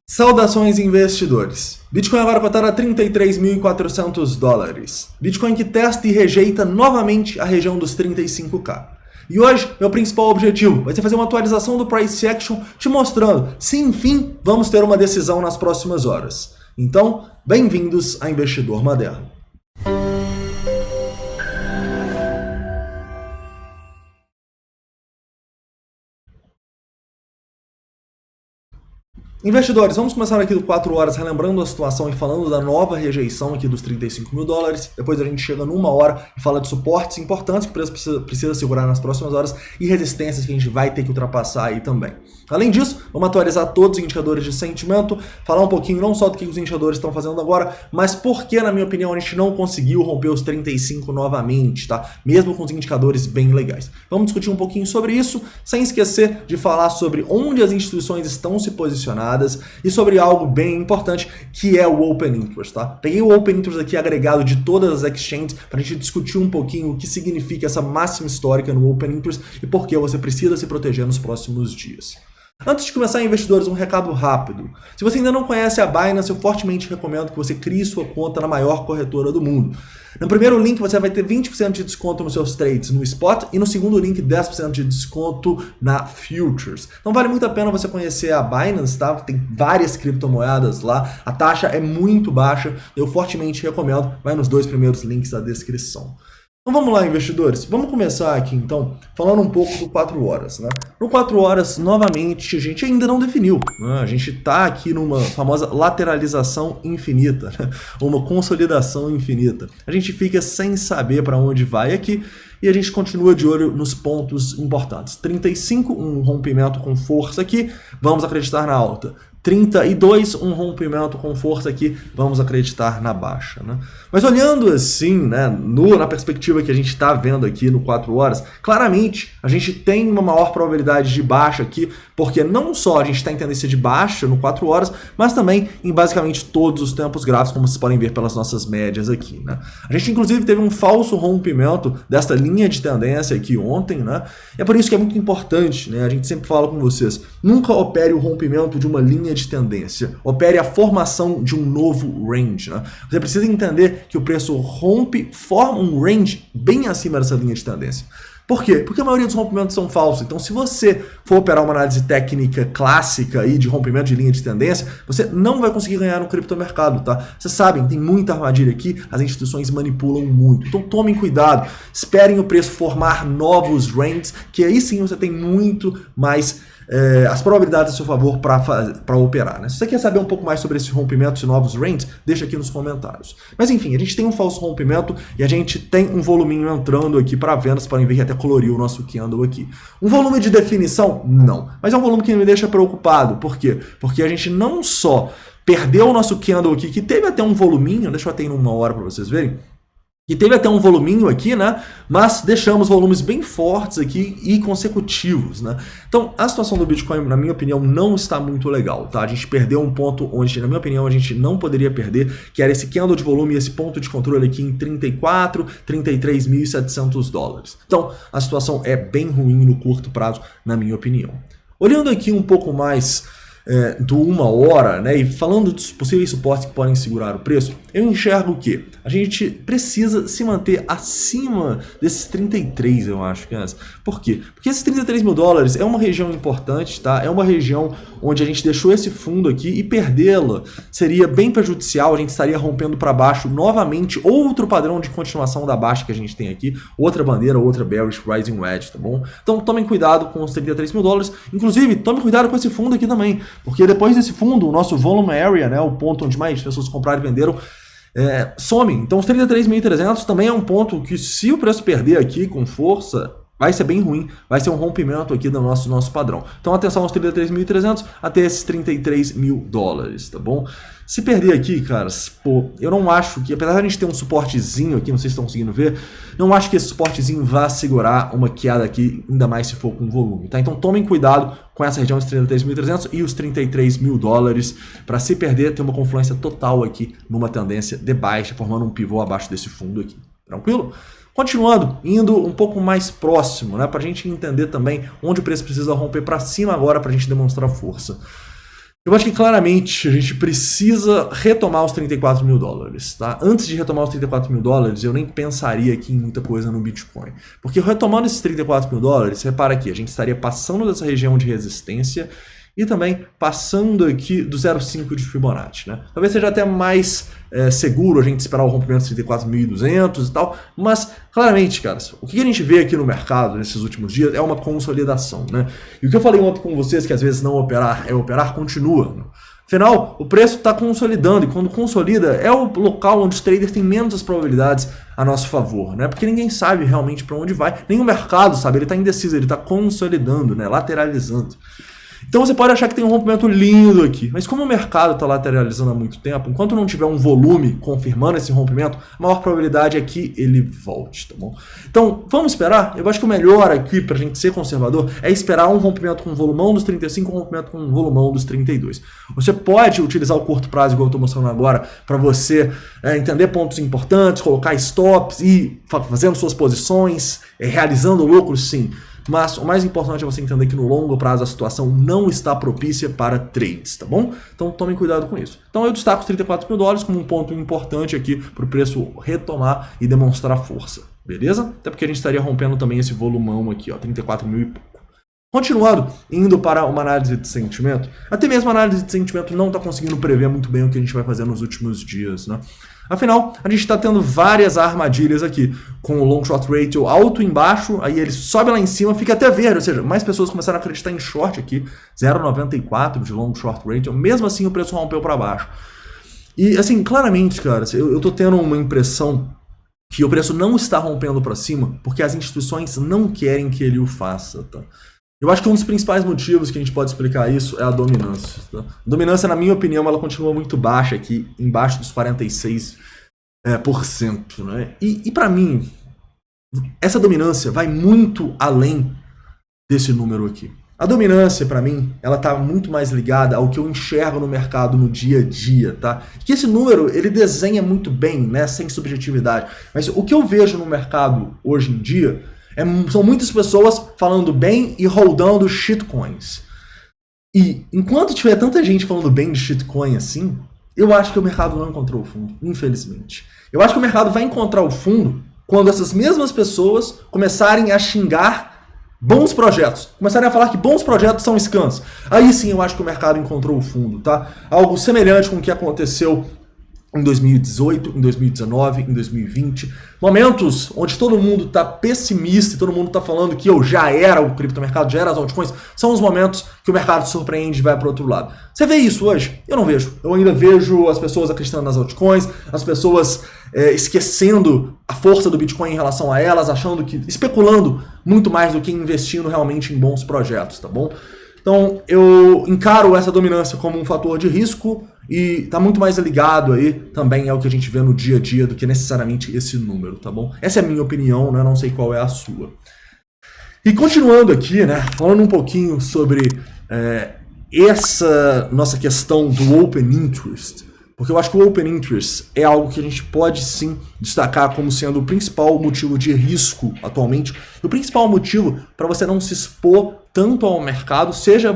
Saudações investidores! Bitcoin agora cotado a 33.400 dólares. Bitcoin que testa e rejeita novamente a região dos 35k. E hoje, meu principal objetivo vai ser fazer uma atualização do Price Action te mostrando se enfim vamos ter uma decisão nas próximas horas. Então, bem-vindos a Investidor Moderno. Investidores, vamos começar aqui do 4 horas relembrando a situação e falando da nova rejeição aqui dos 35 mil dólares. Depois a gente chega numa hora e fala de suportes importantes que o preço precisa segurar nas próximas horas e resistências que a gente vai ter que ultrapassar aí também. Além disso, vamos atualizar todos os indicadores de sentimento, falar um pouquinho não só do que os indicadores estão fazendo agora, mas por que, na minha opinião, a gente não conseguiu romper os 35 novamente, tá? Mesmo com os indicadores bem legais. Vamos discutir um pouquinho sobre isso, sem esquecer de falar sobre onde as instituições estão se posicionando e sobre algo bem importante, que é o Open Interest, tá? Peguei o Open Interest aqui agregado de todas as exchanges para a gente discutir um pouquinho o que significa essa máxima histórica no Open Interest e por que você precisa se proteger nos próximos dias. Antes de começar, investidores, um recado rápido. Se você ainda não conhece a Binance, eu fortemente recomendo que você crie sua conta na maior corretora do mundo. No primeiro link você vai ter 20% de desconto nos seus trades no Spot e no segundo link 10% de desconto na Futures. Então vale muito a pena você conhecer a Binance, tá? Tem várias criptomoedas lá, a taxa é muito baixa, eu fortemente recomendo, vai nos dois primeiros links da descrição. Então vamos lá, investidores. Vamos começar aqui, então, falando um pouco do 4 horas, né? No 4 horas, novamente, a gente ainda não definiu, né? A gente está aqui numa famosa lateralização infinita, né? Uma consolidação infinita. A gente fica sem saber para onde vai aqui e a gente continua de olho nos pontos importantes. 35, um rompimento com força aqui, vamos acreditar na alta. 32, um rompimento com força aqui, vamos acreditar na baixa, né? Mas olhando assim, né, na perspectiva que a gente está vendo aqui no 4 horas, claramente a gente tem uma maior probabilidade de baixa aqui, porque não só a gente está em tendência de baixa no 4 horas, mas também em basicamente todos os tempos gráficos, como vocês podem ver pelas nossas médias aqui, né? A gente inclusive teve um falso rompimento desta linha de tendência aqui ontem, né? E é por isso que é muito importante, né? A gente sempre fala com vocês, nunca opere o rompimento de uma linha de tendência, opere a formação de um novo range, né? Você precisa entender que o preço rompe, forma um range bem acima dessa linha de tendência. Por quê? Porque a maioria dos rompimentos são falsos. Então, se você for operar uma análise técnica clássica aí de rompimento de linha de tendência, você não vai conseguir ganhar no criptomercado, tá? Vocês sabem, tem muita armadilha aqui, as instituições manipulam muito. Então, tomem cuidado, esperem o preço formar novos ranges, que aí sim você tem muito mais as probabilidades a seu favor para operar, né? Se você quer saber um pouco mais sobre esse rompimento e novos ranges, deixa aqui nos comentários. Mas enfim, a gente tem um falso rompimento e a gente tem um voluminho entrando aqui para vendas, podem ver que até coloriu o nosso candle aqui. Um volume de definição? Não. Mas é um volume que me deixa preocupado. Por quê? Porque a gente não só perdeu o nosso candle aqui, que teve até um voluminho, deixa eu até ir numa hora para vocês verem, que teve até um voluminho aqui, né? Mas deixamos volumes bem fortes aqui e consecutivos, né? Então, a situação do Bitcoin, na minha opinião, não está muito legal, tá? A gente perdeu um ponto onde, na minha opinião, a gente não poderia perder, que era esse candle de volume e esse ponto de controle aqui em 33.700 dólares. Então, a situação é bem ruim no curto prazo, na minha opinião. Olhando aqui um pouco mais do 1 hora, né, e falando dos possíveis suportes que podem segurar o preço, eu enxergo o quê? A gente precisa se manter acima desses 33, eu acho. Por quê? Porque esses 33 mil dólares é uma região importante, tá? É uma região onde a gente deixou esse fundo aqui e perdê-la seria bem prejudicial, a gente estaria rompendo para baixo novamente outro padrão de continuação da baixa que a gente tem aqui, outra bandeira, outra bearish rising wedge, tá bom? Então tomem cuidado com os 33 mil dólares, inclusive tomem cuidado com esse fundo aqui também, porque depois desse fundo, o nosso volume area, né, o ponto onde mais pessoas compraram e venderam, some. Então os 33.300 também é um ponto que, se o preço perder aqui com força, vai ser bem ruim, vai ser um rompimento aqui do nosso padrão. Então atenção aos 33.300 até esses 33 mil dólares, tá bom? Se perder aqui, caras, pô, eu não acho que, apesar de a gente ter um suportezinho aqui, não sei se estão conseguindo ver, não acho que esse suportezinho vá segurar uma queda aqui, ainda mais se for com volume, tá? Então tomem cuidado com essa região dos 33.300 e os 33 mil dólares, para se perder, ter uma confluência total aqui numa tendência de baixa, formando um pivô abaixo desse fundo aqui. Tranquilo? Continuando, indo um pouco mais próximo, né, para a gente entender também onde o preço precisa romper para cima agora para a gente demonstrar força. Eu acho que claramente a gente precisa retomar os 34 mil dólares, tá? Antes de retomar os 34 mil dólares, eu nem pensaria aqui em muita coisa no Bitcoin. Porque retomando esses 34 mil dólares, repara aqui, a gente estaria passando dessa região de resistência e também passando aqui do 0,5 de Fibonacci, né? Talvez seja até mais seguro a gente esperar o rompimento de 34.200 e tal, mas claramente, caras, o que a gente vê aqui no mercado nesses últimos dias é uma consolidação, né? E o que eu falei ontem com vocês, que às vezes não operar é operar, continua, né? Afinal, o preço está consolidando, e quando consolida é o local onde os traders têm menos as probabilidades a nosso favor, né? Porque ninguém sabe realmente para onde vai, nem o mercado sabe, ele está indeciso, ele está consolidando, né? Lateralizando. Então você pode achar que tem um rompimento lindo aqui, mas como o mercado está lateralizando há muito tempo, enquanto não tiver um volume confirmando esse rompimento, a maior probabilidade é que ele volte, tá bom? Então vamos esperar? Eu acho que o melhor aqui para a gente ser conservador é esperar um rompimento com o volumão dos 35, um rompimento com o volumão dos 32. Você pode utilizar o curto prazo, igual eu estou mostrando agora, para você entender pontos importantes, colocar stops e fazendo suas posições, realizando lucros, sim. Mas o mais importante é você entender que no longo prazo a situação não está propícia para trades, tá bom? Então tomem cuidado com isso. Então eu destaco os 34 mil dólares como um ponto importante aqui para o preço retomar e demonstrar força, beleza? Até porque a gente estaria rompendo também esse volumão aqui, ó, 34 mil e pouco. Continuando, indo para uma análise de sentimento, até mesmo a análise de sentimento não está conseguindo prever muito bem o que a gente vai fazer nos últimos dias, né? Afinal, a gente está tendo várias armadilhas aqui, com o long short ratio alto embaixo, aí ele sobe lá em cima, fica até verde, ou seja, mais pessoas começaram a acreditar em short aqui, 0,94 de long short ratio, mesmo assim o preço rompeu para baixo. E assim, claramente, cara, eu tô tendo uma impressão que o preço não está rompendo para cima, porque as instituições não querem que ele o faça, tá? Eu acho que um dos principais motivos que a gente pode explicar isso é a dominância. Tá? A dominância, na minha opinião, ela continua muito baixa aqui, embaixo dos 46%. Né? E para mim, essa dominância vai muito além desse número aqui. A dominância, para mim, ela está muito mais ligada ao que eu enxergo no mercado no dia a dia, tá? Que esse número, ele desenha muito bem, né, sem subjetividade. Mas o que eu vejo no mercado hoje em dia são muitas pessoas falando bem e holdando shitcoins. E enquanto tiver tanta gente falando bem de shitcoin assim, eu acho que o mercado não encontrou o fundo, infelizmente. Eu acho que o mercado vai encontrar o fundo quando essas mesmas pessoas começarem a xingar bons projetos, começarem a falar que bons projetos são scams. Aí sim eu acho que o mercado encontrou o fundo, tá? Algo semelhante com o que aconteceu em 2018, em 2019, em 2020, momentos onde todo mundo está pessimista e todo mundo está falando que eu já era o criptomercado, já era as altcoins, são os momentos que o mercado surpreende e vai para o outro lado. Você vê isso hoje? Eu não vejo. Eu ainda vejo as pessoas acreditando nas altcoins, as pessoas esquecendo a força do Bitcoin em relação a elas, especulando muito mais do que investindo realmente em bons projetos, tá bom? Então eu encaro essa dominância como um fator de risco e está muito mais ligado aí também ao que a gente vê no dia a dia do que necessariamente esse número, tá bom? Essa é a minha opinião, né? Não sei qual é a sua. E continuando aqui, né? Falando um pouquinho sobre essa nossa questão do Open Interest, porque eu acho que o Open Interest é algo que a gente pode sim destacar como sendo o principal motivo de risco atualmente, e o principal motivo para você não se expor tanto ao mercado, seja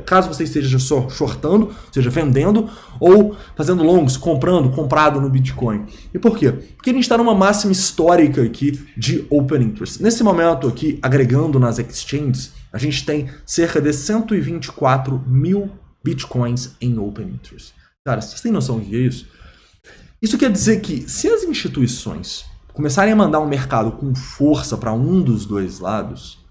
caso você esteja só shortando, seja vendendo, ou fazendo longs, comprado no Bitcoin. E por quê? Porque a gente está numa máxima histórica aqui de Open Interest. Nesse momento aqui, agregando nas exchanges, a gente tem cerca de 124 mil Bitcoins em Open Interest. Cara, vocês têm noção do que é isso? Isso quer dizer que se as instituições começarem a mandar um mercado com força para um dos dois lados,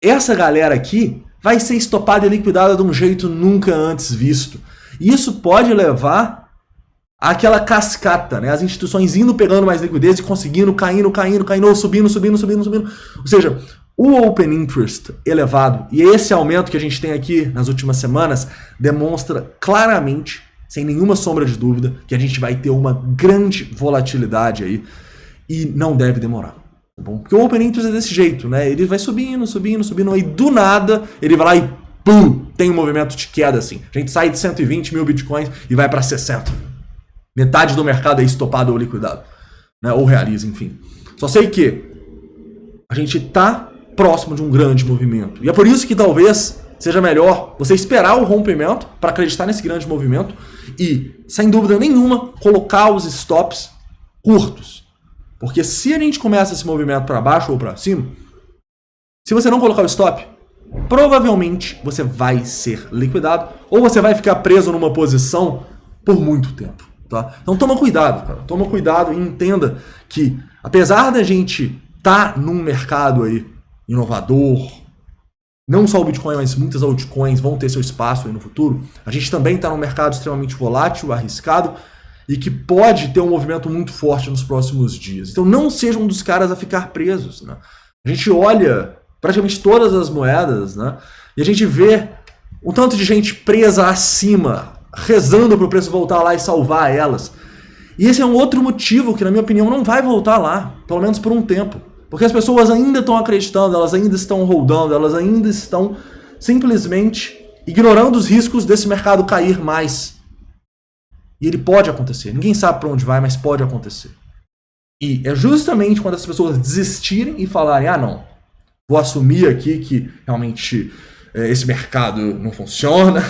essa galera aqui vai ser estopada e liquidada de um jeito nunca antes visto. E isso pode levar àquela cascata, né? As instituições indo pegando mais liquidez e conseguindo, caindo, ou subindo. Ou seja, o Open Interest elevado e esse aumento que a gente tem aqui nas últimas semanas demonstra claramente, sem nenhuma sombra de dúvida, que a gente vai ter uma grande volatilidade aí e não deve demorar. Tá bom? Porque o Open Interest é desse jeito, né? Ele vai subindo, aí do nada ele vai lá e pum, tem um movimento de queda assim. A gente sai de 120 mil Bitcoins e vai para 60. Metade do mercado é estopado ou liquidado, né? Ou realiza, enfim. Só sei que a gente tá próximo de um grande movimento. E é por isso que talvez seja melhor você esperar o rompimento para acreditar nesse grande movimento e, sem dúvida nenhuma, colocar os stops curtos. Porque se a gente começa esse movimento para baixo ou para cima, se você não colocar o stop, provavelmente você vai ser liquidado ou você vai ficar preso numa posição por muito tempo. Tá? Então toma cuidado, cara. Toma cuidado e entenda que, apesar da gente estar num mercado aí inovador, não só o Bitcoin, mas muitas altcoins vão ter seu espaço aí no futuro, a gente também está num mercado extremamente volátil, arriscado e que pode ter um movimento muito forte nos próximos dias. Então não seja um dos caras a ficar presos. Né? A gente olha praticamente todas as moedas, né? E a gente vê um tanto de gente presa acima, rezando para o preço voltar lá e salvar elas. E esse é um outro motivo que, na minha opinião, não vai voltar lá, pelo menos por um tempo. Porque as pessoas ainda estão acreditando, elas ainda estão holdando, elas ainda estão simplesmente ignorando os riscos desse mercado cair mais. E ele pode acontecer. Ninguém sabe para onde vai, mas pode acontecer. E é justamente quando as pessoas desistirem e falarem, ah não, vou assumir aqui que realmente esse mercado não funciona,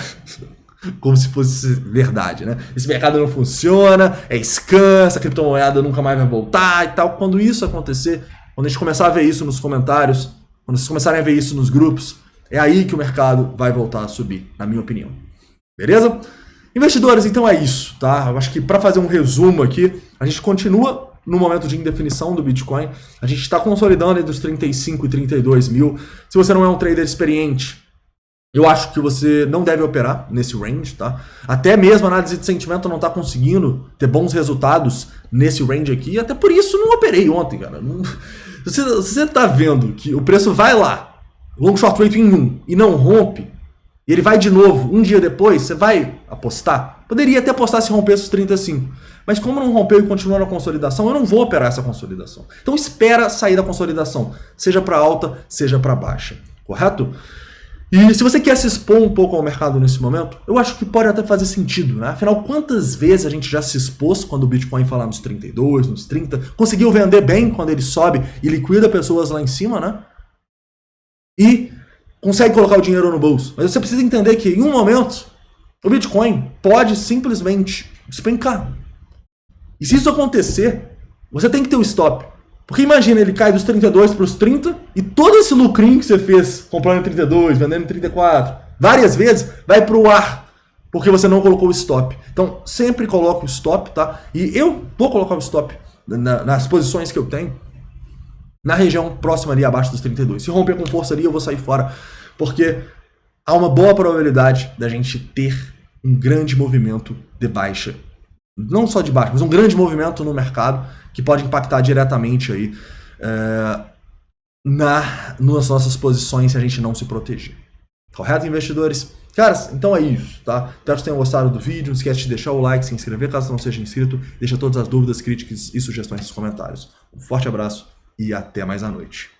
como se fosse verdade, né? Esse mercado não funciona, é scam, essa criptomoeda nunca mais vai voltar e tal. Quando isso acontecer, quando a gente começar a ver isso nos comentários, quando vocês começarem a ver isso nos grupos, é aí que o mercado vai voltar a subir, na minha opinião. Beleza? Investidores, então é isso, tá? Eu acho que para fazer um resumo aqui, a gente continua no momento de indefinição do Bitcoin. A gente está consolidando entre os 35 e 32 mil. Se você não é um trader experiente, eu acho que você não deve operar nesse range, tá? Até mesmo a análise de sentimento não está conseguindo ter bons resultados nesse range aqui. Até por isso não operei ontem, cara. Se você está vendo que o preço vai lá, long short rate em 1 e não rompe, e ele vai de novo um dia depois, você vai apostar? Poderia até apostar se rompesse os 35. Mas como não rompeu e continua na consolidação, eu não vou operar essa consolidação. Então espera sair da consolidação, seja para alta, seja para baixa. Correto? E se você quer se expor um pouco ao mercado nesse momento, eu acho que pode até fazer sentido, né? Afinal, quantas vezes a gente já se expôs quando o Bitcoin fala nos 32, nos 30, conseguiu vender bem quando ele sobe e liquida pessoas lá em cima, né? E consegue colocar o dinheiro no bolso. Mas você precisa entender que em um momento o Bitcoin pode simplesmente despencar. E se isso acontecer, você tem que ter o stop. Porque imagina, ele cai dos 32 para os 30 e todo esse lucrinho que você fez comprando em 32, vendendo em 34, várias vezes vai para o ar, porque você não colocou o stop. Então sempre coloque o stop, tá? E eu vou colocar o stop nas posições que eu tenho, na região próxima ali abaixo dos 32. Se romper com força ali, eu vou sair fora, porque há uma boa probabilidade da gente ter um grande movimento de baixa. Não só de baixa, mas um grande movimento no mercado que pode impactar diretamente aí nas nossas posições se a gente não se proteger. Correto, investidores? Caras, então é isso, tá? Espero que tenham gostado do vídeo. Não esquece de deixar o like, se inscrever caso não seja inscrito. Deixa todas as dúvidas, críticas e sugestões nos comentários. Um forte abraço e até mais à noite.